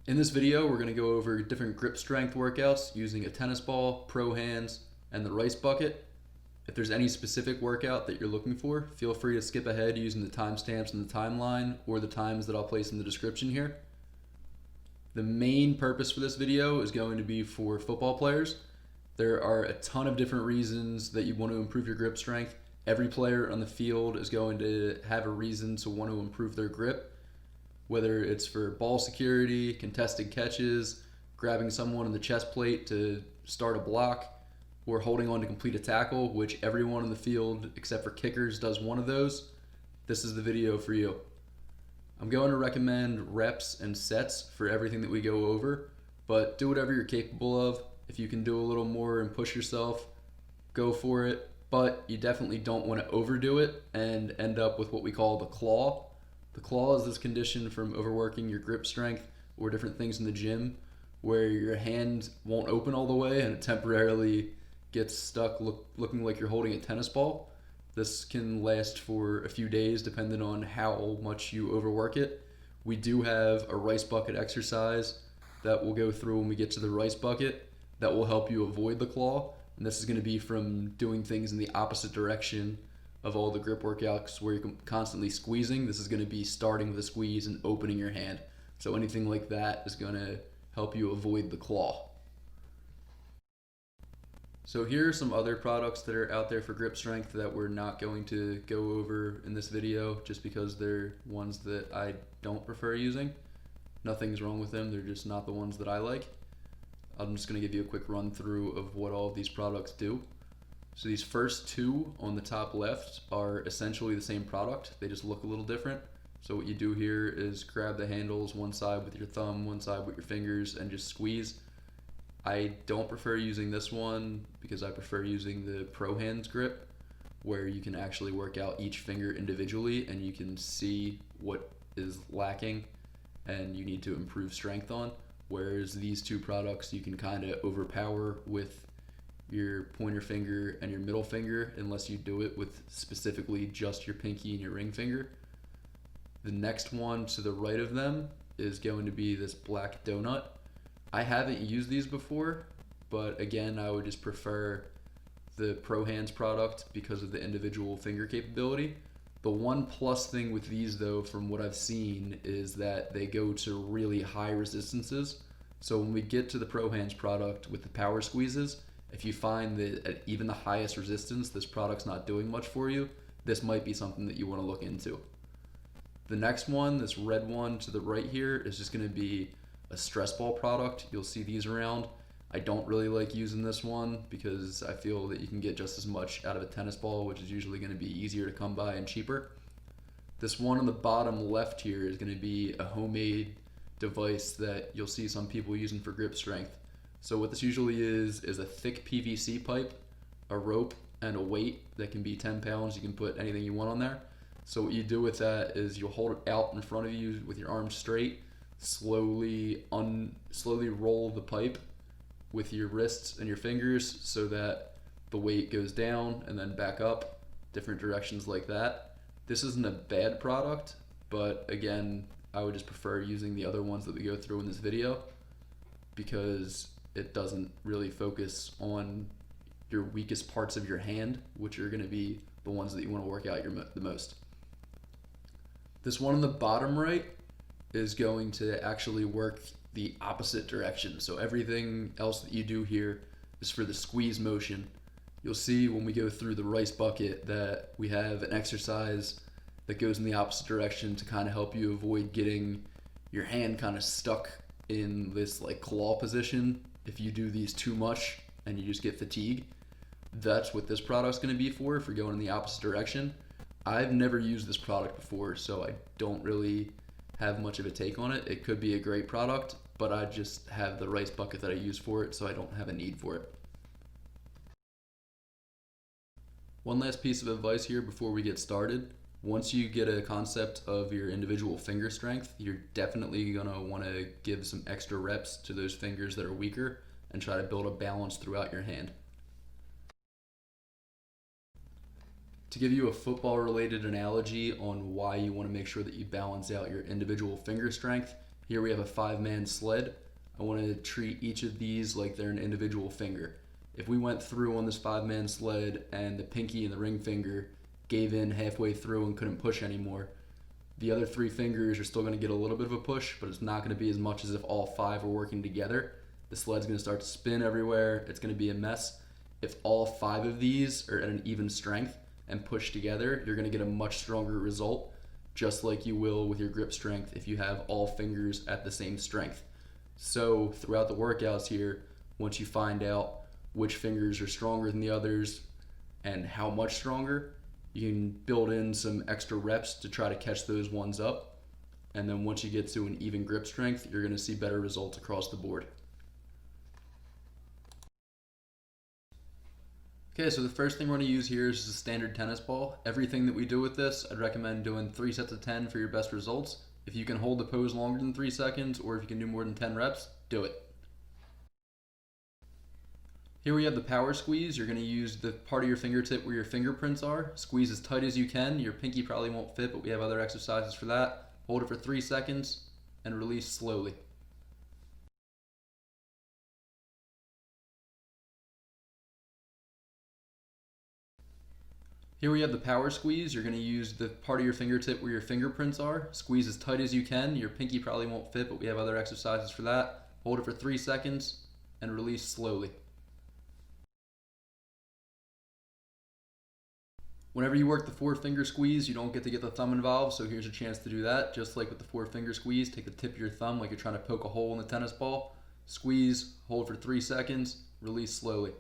In this video, we're going to go over different grip strength workouts using a tennis ball, pro hands, and the rice bucket. If there's any specific workout that you're looking for, feel free to skip ahead using the timestamps in the timeline or the times that I'll place in the description here. The main purpose for this video is going to be for football players. There are a ton of different reasons that you want to improve your grip strength. Every player on the field is going to have a reason to want to improve their grip, whether it's for ball security, contested catches, grabbing someone in the chest plate to start a block, or holding on to complete a tackle, which everyone in the field except for kickers does one of those. This is the video for you. I'm going to recommend reps and sets for everything that we go over, but do whatever you're capable of. If you can do a little more and push yourself, go for it, but you definitely don't want to overdo it and end up with what we call the claw. The claw is this condition from overworking your grip strength or different things in the gym where your hand won't open all the way and it temporarily gets stuck looking like you're holding a tennis ball. This can last for a few days depending on how much you overwork it. We do have a rice bucket exercise that we'll go through when we get to the rice bucket that will help you avoid the claw. And this is going to be from doing things in the opposite direction of all the grip workouts where you're constantly squeezing. This is going to be starting with a squeeze and opening your hand. So anything like that is going to help you avoid the claw. So here are some other products that are out there for grip strength that we're not going to go over in this video just because they're ones that I don't prefer using. Nothing's wrong with them, they're just not the ones that I like. I'm just going to give you a quick run through of what all of these products do. So these first two on the top left are essentially the same product, they just look a little different. So what you do here is grab the handles, one side with your thumb, one side with your fingers, and just squeeze. I don't prefer using this one because I prefer using the Pro Hands grip, where you can actually work out each finger individually and you can see what is lacking and you need to improve strength on. Whereas these two products you can kind of overpower with your pointer finger and your middle finger unless you do it with specifically just your pinky and your ring finger. The next one to the right of them is going to be this black donut. I haven't used these before, but again, I would just prefer the Pro Hands product because of the individual finger capability. The one plus thing with these though, from what I've seen, is that they go to really high resistances. So when we get to the Pro Hands product with the power squeezes, if you find that at even the highest resistance, this product's not doing much for you, this might be something that you want to look into. The next one, this red one to the right here, is just going to be a stress ball product. You'll see these around. I don't really like using this one because I feel that you can get just as much out of a tennis ball, which is usually going to be easier to come by and cheaper. This one on the bottom left here is going to be a homemade device that you'll see some people using for grip strength. So what this usually is a thick PVC pipe, a rope, and a weight that can be 10 pounds. You can put anything you want on there. So what you do with that is you'll hold it out in front of you with your arms straight, slowly roll the pipe with your wrists and your fingers so that the weight goes down and then back up, different directions like that. This isn't a bad product, but again, I would just prefer using the other ones that we go through in this video because it doesn't really focus on your weakest parts of your hand, which are going to be the ones that you want to work out the most. This one on the bottom right is going to actually work the opposite direction. So everything else that you do here is for the squeeze motion. You'll see when we go through the rice bucket that we have an exercise that goes in the opposite direction to kind of help you avoid getting your hand kind of stuck in this like claw position. If you do these too much and you just get fatigue, that's what this product's going to be for if you're going in the opposite direction. I've never used this product before, so I don't really have much of a take on it. It could be a great product, but I just have the rice bucket that I use for it, so I don't have a need for it. One last piece of advice here before we get started. Once you get a concept of your individual finger strength, you're definitely going to want to give some extra reps to those fingers that are weaker and try to build a balance throughout your hand. To give you a football related analogy on why you want to make sure that you balance out your individual finger strength, Here we have a 5-man sled. I want to treat each of these like they're an individual finger. If we went through on this 5-man sled and the pinky and the ring finger gave in halfway through and couldn't push anymore, the other 3 fingers are still going to get a little bit of a push, but it's not going to be as much as if all 5 are working together. The sled's going to start to spin everywhere. It's going to be a mess. If all 5 of these are at an even strength and push together, you're going to get a much stronger result, just like you will with your grip strength if you have all fingers at the same strength. So throughout the workouts here, once you find out which fingers are stronger than the others and how much stronger, you can build in some extra reps to try to catch those ones up. And then once you get to an even grip strength, you're going to see better results across the board. Okay, so the first thing we're going to use here is a standard tennis ball. Everything that we do with this, I'd recommend doing 3 sets of 10 for your best results. If you can hold the pose longer than 3 seconds, or if you can do more than 10 reps, do it. Here we have the power squeeze. You're going to use the part of your fingertip where your fingerprints are. Squeeze as tight as you can. Your pinky probably won't fit, but we have other exercises for that. Hold it for 3 seconds and release slowly. Here we have the power squeeze. You're going to use the part of your fingertip where your fingerprints are. Squeeze as tight as you can. Your pinky probably won't fit, but we have other exercises for that. Hold it for 3 seconds and release slowly. Whenever you work the 4-finger squeeze, you don't get to get the thumb involved, so here's a chance to do that. Just like with the 4-finger squeeze, take the tip of your thumb like you're trying to poke a hole in the tennis ball. Squeeze, hold for 3 seconds, release slowly.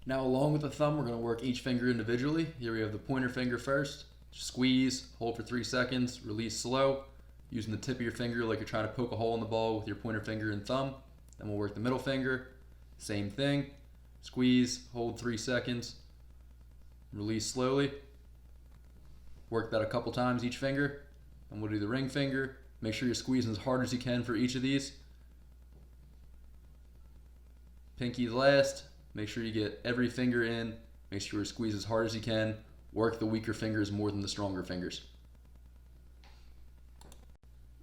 Now along with the thumb, we're going to work each finger individually. Here we have the pointer finger first. Squeeze, hold for 3 seconds, release slow. Using the tip of your finger like you're trying to poke a hole in the ball with your pointer finger and thumb. Then we'll work the middle finger. Same thing. Squeeze, hold 3 seconds, release slowly. Work that a couple times each finger. And we'll do the ring finger. Make sure you're squeezing as hard as you can for each of these. Pinky last. Make sure you get every finger in. Make sure you squeeze as hard as you can. Work the weaker fingers more than the stronger fingers.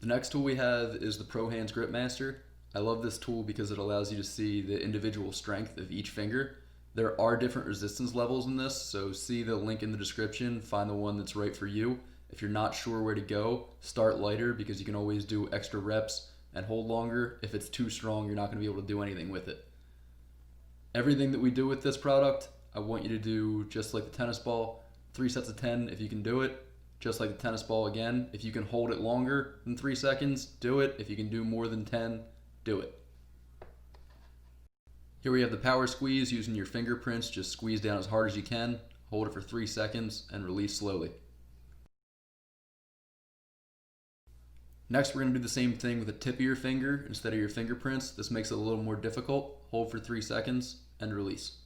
The next tool we have is the Pro Hands Grip Master. I love this tool because it allows you to see the individual strength of each finger. There are different resistance levels in this, so see the link in the description, find the one that's right for you. If you're not sure where to go, start lighter because you can always do extra reps and hold longer. If it's too strong, you're not going to be able to do anything with it. Everything that we do with this product, I want you to do just like the tennis ball, 3 sets of 10 if you can do it. Just like the tennis ball again, if you can hold it longer than 3 seconds, do it. If you can do more than 10, do it. Here we have the power squeeze using your fingerprints. Just squeeze down as hard as you can, hold it for 3 seconds, and release slowly. Next, we're going to do the same thing with the tip of your finger instead of your fingerprints. This makes it a little more difficult. Hold for 3 seconds and release.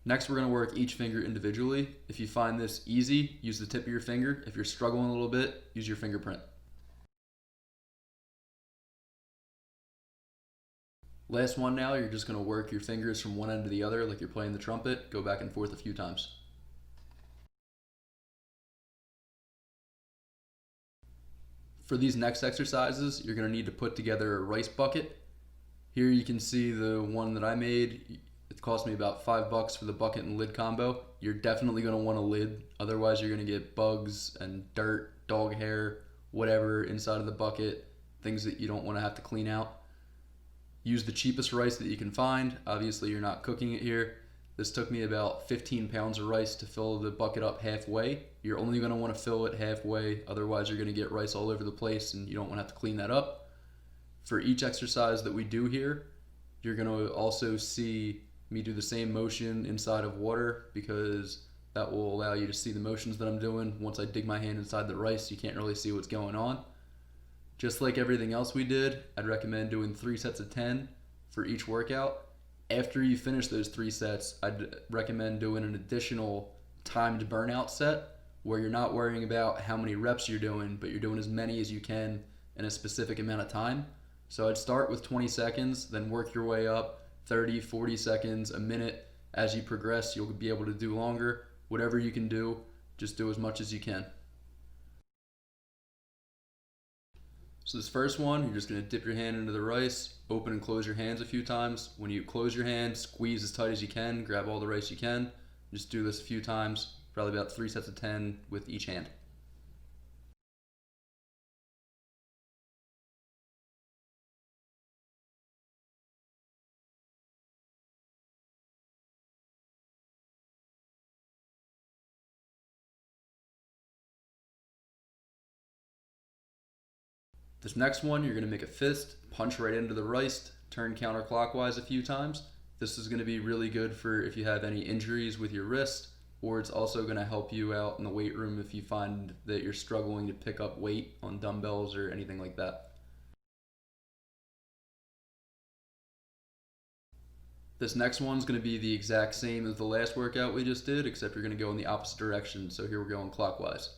Next, we're going to work each finger individually. If you find this easy, use the tip of your finger. If you're struggling a little bit, use your fingerprint. Last one now, you're just going to work your fingers from one end to the other like you're playing the trumpet. Go back and forth a few times. For these next exercises, you're going to need to put together a rice bucket. Here you can see the one that I made. It cost me about $5 for the bucket and lid combo. You're definitely going to want a lid, otherwise you're going to get bugs and dirt, dog hair, whatever inside of the bucket, things that you don't want to have to clean out. Use the cheapest rice that you can find. Obviously you're not cooking it here. This took me about 15 pounds of rice to fill the bucket up halfway. You're only going to want to fill it halfway, otherwise you're going to get rice all over the place and you don't want to have to clean that up. For each exercise that we do here, you're going to also see me do the same motion inside of water because that will allow you to see the motions that I'm doing. Once I dig my hand inside the rice, you can't really see what's going on. Just like everything else we did, I'd recommend doing 3 sets of 10 for each workout. After you finish those 3 sets, I'd recommend doing an additional timed burnout set where you're not worrying about how many reps you're doing, but you're doing as many as you can in a specific amount of time. So I'd start with 20 seconds, then work your way up 30, 40 seconds, a minute, As you progress, you'll be able to do longer. Whatever you can do, just do as much as you can. So this first one, you're just going to dip your hand into the rice, open and close your hands a few times. When you close your hand, squeeze as tight as you can, grab all the rice you can. Just do this a few times, probably about 3 sets of 10 with each hand. This next one, you're going to make a fist, punch right into the rice, turn counterclockwise a few times. This is going to be really good for if you have any injuries with your wrist, or it's also going to help you out in the weight room if you find that you're struggling to pick up weight on dumbbells or anything like that. This next one's going to be the exact same as the last workout we just did, except you're going to go in the opposite direction. So here we're going clockwise.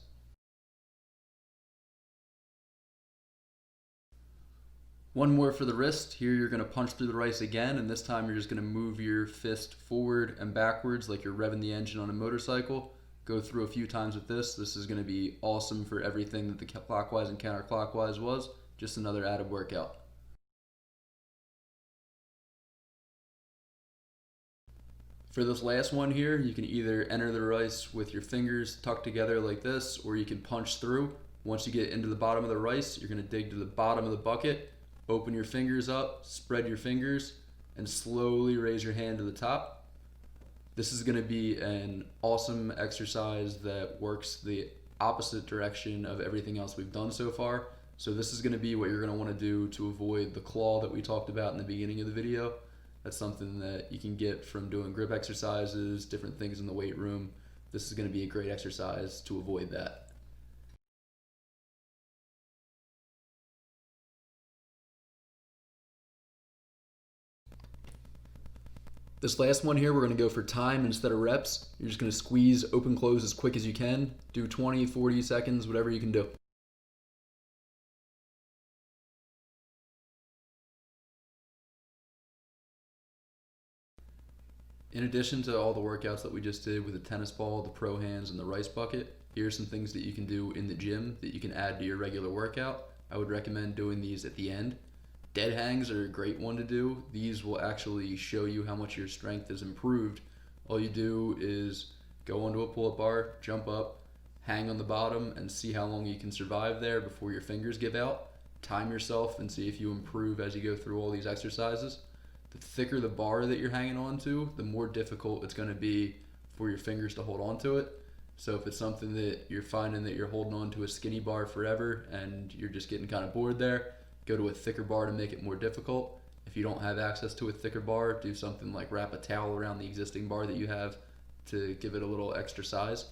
One more for the wrist. Here you're going to punch through the rice again, and this time you're just going to move your fist forward and backwards like you're revving the engine on a motorcycle. Go through a few times with this. This is going to be awesome for everything that the clockwise and counterclockwise was. Just another added workout. For this last one here, you can either enter the rice with your fingers tucked together like this, or you can punch through. Once you get into the bottom of the rice, you're going to dig to the bottom of the bucket, open your fingers up, spread your fingers, and slowly raise your hand to the top. This is going to be an awesome exercise that works the opposite direction of everything else we've done so far. So this is going to be what you're going to want to do to avoid the claw that we talked about in the beginning of the video. That's something that you can get from doing grip exercises, different things in the weight room. This is going to be a great exercise to avoid that. This last one here, we're going to go for time instead of reps. You're just going to squeeze open close as quick as you can. Do 20, 40 seconds, whatever you can do. In addition to all the workouts that we just did with the tennis ball, the pro hands, and the rice bucket, here are some things that you can do in the gym that you can add to your regular workout. I would recommend doing these at the end. Dead hangs are a great one to do. These will actually show you how much your strength has improved. All you do is go onto a pull-up bar, jump up, hang on the bottom, and see how long you can survive there before your fingers give out. Time yourself and see if you improve as you go through all these exercises. The thicker the bar that you're hanging on to, the more difficult it's going to be for your fingers to hold on to it. So if it's something that you're finding that you're holding on to a skinny bar forever and you're just getting kind of bored there, go to a thicker bar to make it more difficult. If you don't have access to a thicker bar, do something like wrap a towel around the existing bar that you have to give it a little extra size.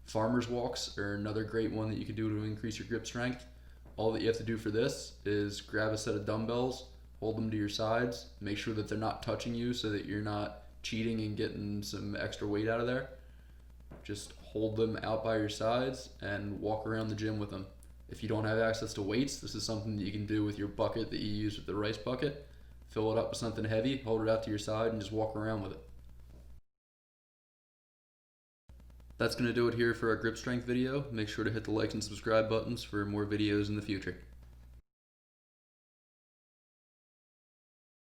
Farmer's walks are another great one that you can do to increase your grip strength. All that you have to do for this is grab a set of dumbbells, hold them to your sides, make sure that they're not touching you so that you're not cheating and getting some extra weight out of there. Just hold them out by your sides and walk around the gym with them. If you don't have access to weights, this is something that you can do with your bucket that you use with the rice bucket. Fill it up with something heavy, hold it out to your side, and just walk around with it. That's going to do it here for our grip strength video. Make sure to hit the like and subscribe buttons for more videos in the future.